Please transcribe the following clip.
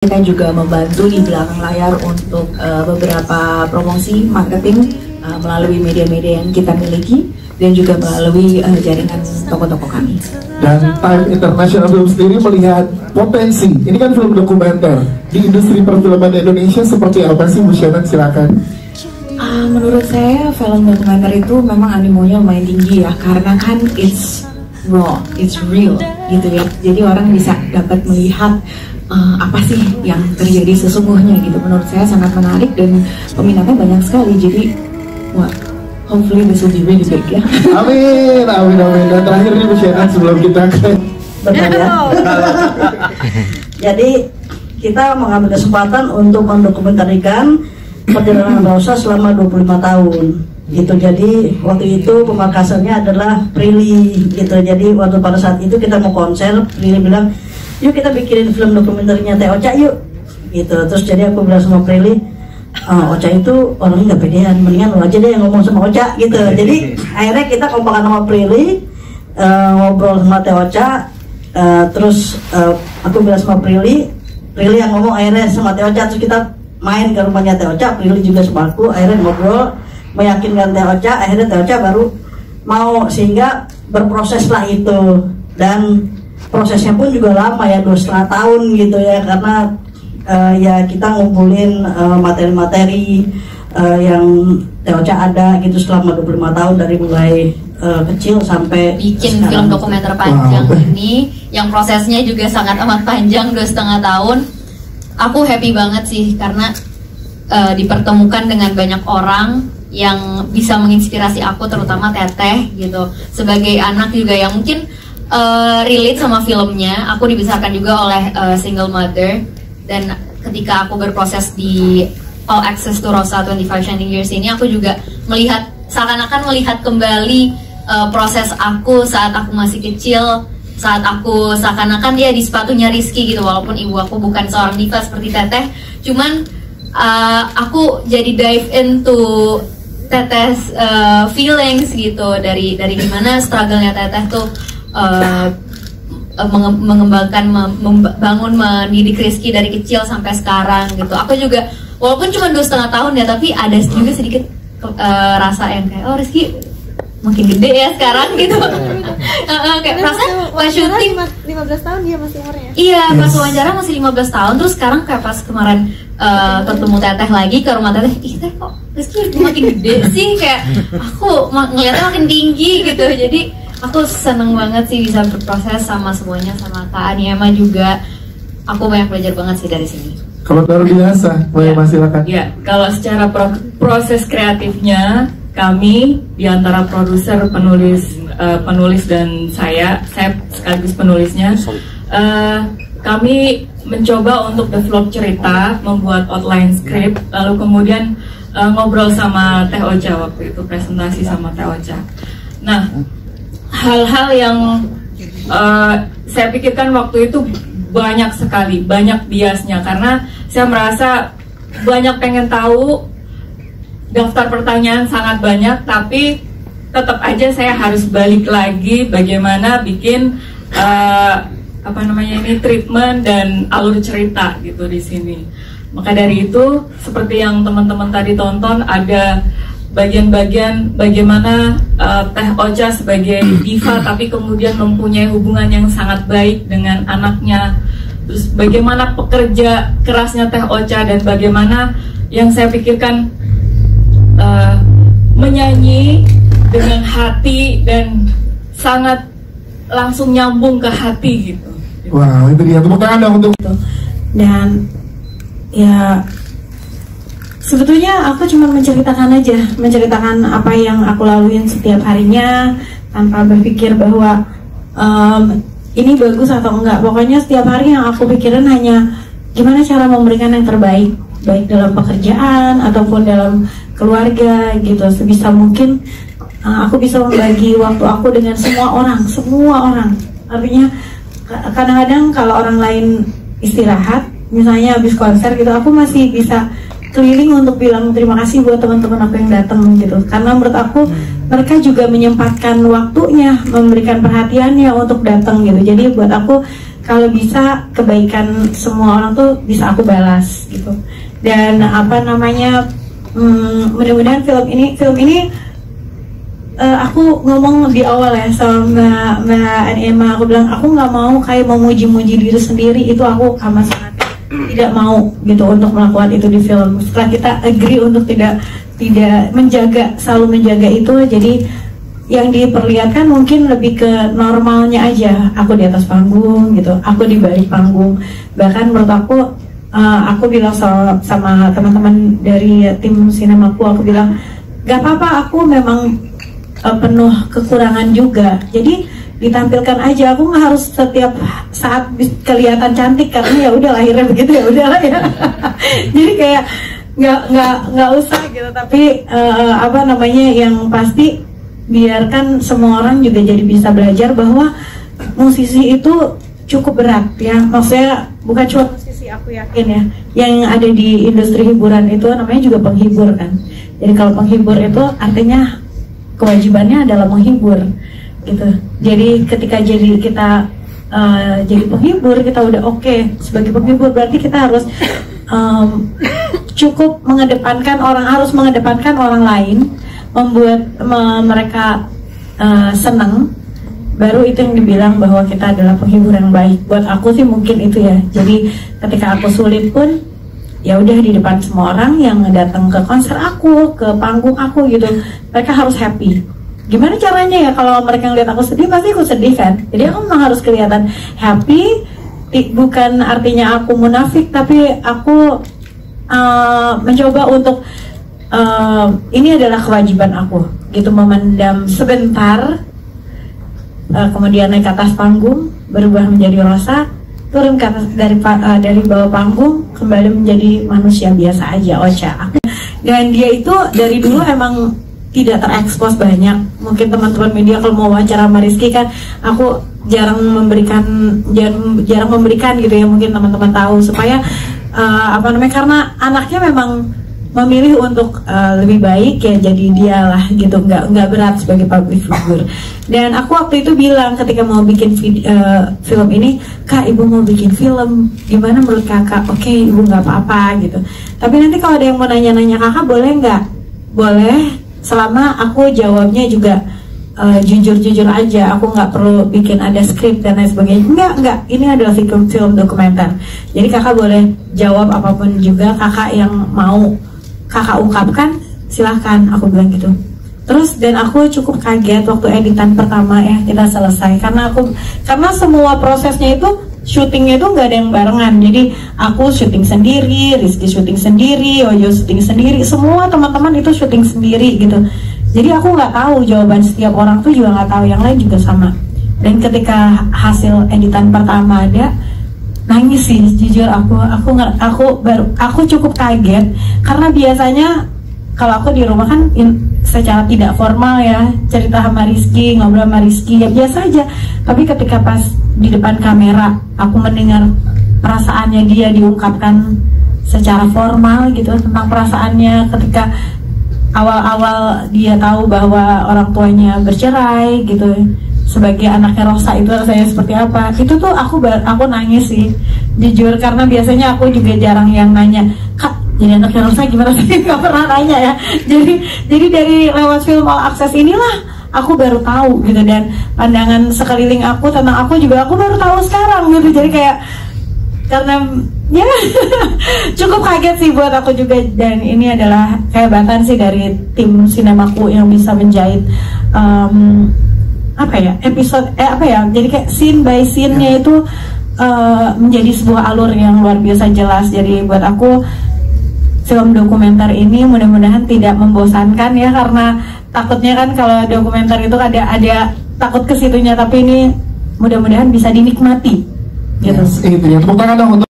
Kita juga membantu di belakang layar untuk beberapa promosi marketing melalui media-media yang kita miliki dan juga melalui jaringan toko-toko kami. Dan Time International Film sendiri melihat potensi, ini kan film dokumenter di industri perfilman Indonesia seperti apa sih Bu Shannon, silakan. Menurut saya film dokumenter itu memang animonya lumayan tinggi ya, karena kan it's raw, it's real gitu ya. Jadi orang bisa dapat melihat apa sih yang terjadi sesungguhnya gitu. Menurut saya sangat menarik dan peminatnya banyak sekali. Jadi wah, hopefully this will be really big ya. Amin, amin, amin. Dan terakhir nih Bu Shannon sebelum kita ke Jadi kita mengambil kesempatan untuk mendokumentarikan perjalanan Rosa selama 25 tahun gitu. Jadi waktu itu pemakasannya adalah Prilly gitu. Jadi waktu pada saat itu kita mau konser, Prilly bilang, yuk kita bikinin film dokumenternya Teh Ocha yuk gitu. Terus jadi aku bilang sama Prilly, Ocha itu orangnya nggak pedean, mendingan lo aja deh yang ngomong sama Ocha gitu. Jadi akhirnya kita kompakan sama Prilly, ngobrol sama Teh Ocha. Terus aku bilang sama Prilly yang ngomong akhirnya sama Teh Ocha. Terus kita main ke rumahnya Teh Ocha, Prilly juga sama aku, akhirnya ngobrol meyakinkan Teh Ocha. Akhirnya Teh Ocha baru mau, sehingga berproses lah itu. Dan prosesnya pun juga lama ya, 2,5 tahun gitu ya, karena ya kita ngumpulin materi-materi yang Teh Ocha ada gitu selama 25 tahun, dari mulai kecil sampai bikin sekarang. Film dokumenter panjang ini yang prosesnya juga sangat amat panjang, 2,5 tahun. Aku happy banget sih karena dipertemukan dengan banyak orang yang bisa menginspirasi aku, terutama Teteh gitu, sebagai anak juga yang mungkin relate sama filmnya. Aku dibesarkan juga oleh single mother, dan ketika aku berproses di All Access to Rosa 25 Shining Years ini, aku juga melihat, seakan-akan melihat kembali proses aku saat aku masih kecil, saat aku seakan-akan ya di sepatunya Rizky gitu. Walaupun ibu aku bukan seorang diva seperti Teteh, cuman aku jadi dive into Teteh's feelings gitu, dari gimana struggle-nya Teteh tuh mengembangkan, membangun, mendidik Rizky dari kecil sampai sekarang gitu. Aku juga walaupun cuma 2,5 tahun ya, tapi ada juga sedikit rasa yang kayak, oh Rizky makin gede ya sekarang gitu. Kayak perasaan pas syuting 15 tahun dia masih umurnya. Iya, pas wawancara masih 15 tahun. Terus sekarang kayak pas kemarin ketemu Teteh lagi ke rumah Teteh, ih Teh kok Rizky makin gede sih, kayak aku ngeliatnya makin tinggi gitu. Jadi aku seneng banget sih bisa berproses sama semuanya, sama Kak Aniema juga. Aku banyak belajar banget sih dari sini. Kalau luar biasa, silakan. Ya, kalau secara proses kreatifnya, kami di antara produser, penulis dan saya sekaligus penulisnya, kami mencoba untuk develop cerita, membuat outline script, lalu kemudian ngobrol sama Teh Ocha waktu itu, presentasi sama Teh Ocha. Nah, hal-hal yang saya pikirkan waktu itu banyak sekali, banyak biasnya, karena saya merasa banyak pengen tahu, daftar pertanyaan sangat banyak, tapi tetap aja saya harus balik lagi bagaimana bikin treatment dan alur cerita gitu di sini. Maka dari itu, seperti yang teman-teman tadi tonton, ada bagian-bagian bagaimana Teh Ocha sebagai diva tapi kemudian mempunyai hubungan yang sangat baik dengan anaknya. Terus bagaimana pekerja kerasnya Teh Ocha, dan bagaimana yang saya pikirkan menyanyi dengan hati dan sangat langsung nyambung ke hati gitu. Wow, itu dia, tepuk tangan dong untuk itu. Dan ya sebetulnya aku cuma menceritakan apa yang aku laluin setiap harinya, tanpa berpikir bahwa ini bagus atau enggak. Pokoknya setiap hari yang aku pikirin hanya gimana cara memberikan yang terbaik, baik dalam pekerjaan ataupun dalam keluarga gitu. Sebisa mungkin aku bisa membagi waktu aku dengan semua orang. Artinya kadang-kadang kalau orang lain istirahat, misalnya habis konser gitu, aku masih bisa keliling untuk bilang terima kasih buat teman-teman aku yang datang gitu. Karena menurut aku mereka juga menyempatkan waktunya, memberikan perhatiannya untuk datang gitu. Jadi buat aku kalau bisa kebaikan semua orang tuh bisa aku balas gitu. Dan apa namanya, mudah-mudahan film ini aku ngomong di awal ya sama Mbak Emma, aku bilang aku nggak mau kayak memuji-muji diri sendiri, itu aku sama sangat tidak mau gitu untuk melakukan itu di film. Setelah kita agree untuk tidak selalu menjaga itu, jadi yang diperlihatkan mungkin lebih ke normalnya aja, aku di atas panggung gitu, aku di balik panggung. Bahkan menurut aku bilang sama teman-teman dari tim sinemaku, aku bilang gak apa-apa, aku memang penuh kekurangan juga, jadi ditampilkan aja, aku nggak harus setiap saat kelihatan cantik karena ya udah lahirnya begitu, ya udahlah ya. Jadi kayak nggak usah gitu, tapi apa namanya, yang pasti biarkan semua orang juga jadi bisa belajar bahwa musisi itu cukup berat ya, maksudnya bukan cuma musisi, aku yakin ya yang ada di industri hiburan itu namanya juga penghibur kan. Jadi kalau penghibur itu artinya kewajibannya adalah menghibur gitu. Jadi ketika kita jadi penghibur, kita udah oke sebagai penghibur, berarti kita harus cukup harus mengedepankan orang lain, membuat mereka senang, baru itu yang dibilang bahwa kita adalah penghibur yang baik. Buat aku sih mungkin itu ya. Jadi ketika aku sulit pun ya udah di depan semua orang yang datang ke konser aku, ke panggung aku gitu, mereka harus happy. Gimana caranya ya, kalau mereka ngeliat aku sedih pasti aku sedih kan. Jadi aku memang harus kelihatan happy, bukan artinya aku munafik, tapi aku mencoba untuk ini adalah kewajiban aku gitu, memendam sebentar, kemudian naik ke atas panggung, berubah menjadi Rosa, turun ke atas dari bawah panggung, kembali menjadi manusia biasa aja, Ocha. Dan dia itu dari dulu emang tidak terekspos banyak. Mungkin teman-teman media kalau mau wawancara sama Rizky kan, aku jarang memberikan gitu ya, mungkin teman-teman tahu, supaya karena anaknya memang memilih untuk lebih baik ya, jadi dialah gitu, nggak berat sebagai public figure. Dan aku waktu itu bilang ketika mau bikin film ini, Kak, ibu mau bikin film, gimana menurut kakak? Oke, ibu nggak apa-apa gitu. Tapi nanti kalau ada yang mau nanya-nanya kakak, boleh nggak? Boleh, selama aku jawabnya juga jujur-jujur aja, aku nggak perlu bikin ada skrip dan lain sebagainya. Enggak, ini adalah film dokumenter. Jadi kakak boleh jawab apapun juga kakak yang mau kakak ungkapkan, silahkan, aku bilang gitu. Terus dan aku cukup kaget waktu editan pertama ya kita selesai, karena semua prosesnya itu, syutingnya itu nggak ada yang barengan. Jadi aku syuting sendiri, Rizky syuting sendiri, Oyo syuting sendiri, semua teman-teman itu syuting sendiri gitu. Jadi aku nggak tahu jawaban setiap orang tuh, juga nggak tahu, yang lain juga sama. Dan ketika hasil editan pertama ada, nangis sih jujur, aku cukup kaget, karena biasanya kalau aku di rumah kan secara tidak formal ya, cerita sama Rizky, ngobrol sama Rizky ya biasa aja. Tapi ketika pas di depan kamera, aku mendengar perasaannya dia diungkapkan secara formal gitu, tentang perasaannya ketika awal-awal dia tahu bahwa orang tuanya bercerai gitu, sebagai anaknya Rosa itu rasanya seperti apa. Itu tuh aku nangis sih jujur, karena biasanya aku juga jarang yang nanya, Kak, jadi anaknya Rosa gimana sih? Gak pernah nanya ya. Jadi dari lewat film All Access inilah aku baru tahu gitu, dan pandangan sekeliling aku tentang aku juga aku baru tahu sekarang gitu. Jadi kayak, karena ya cukup kaget sih buat aku juga. Dan ini adalah kehebatan sih dari tim sinemaku yang bisa menjahit jadi kayak scene by scene-nya itu menjadi sebuah alur yang luar biasa jelas. Jadi buat aku film dokumenter ini mudah-mudahan tidak membosankan ya, karena takutnya kan kalau dokumenter itu ada takut ke situnya, tapi ini mudah-mudahan bisa dinikmati gitu. Yes, itu ya, tepuk tangan dong untuk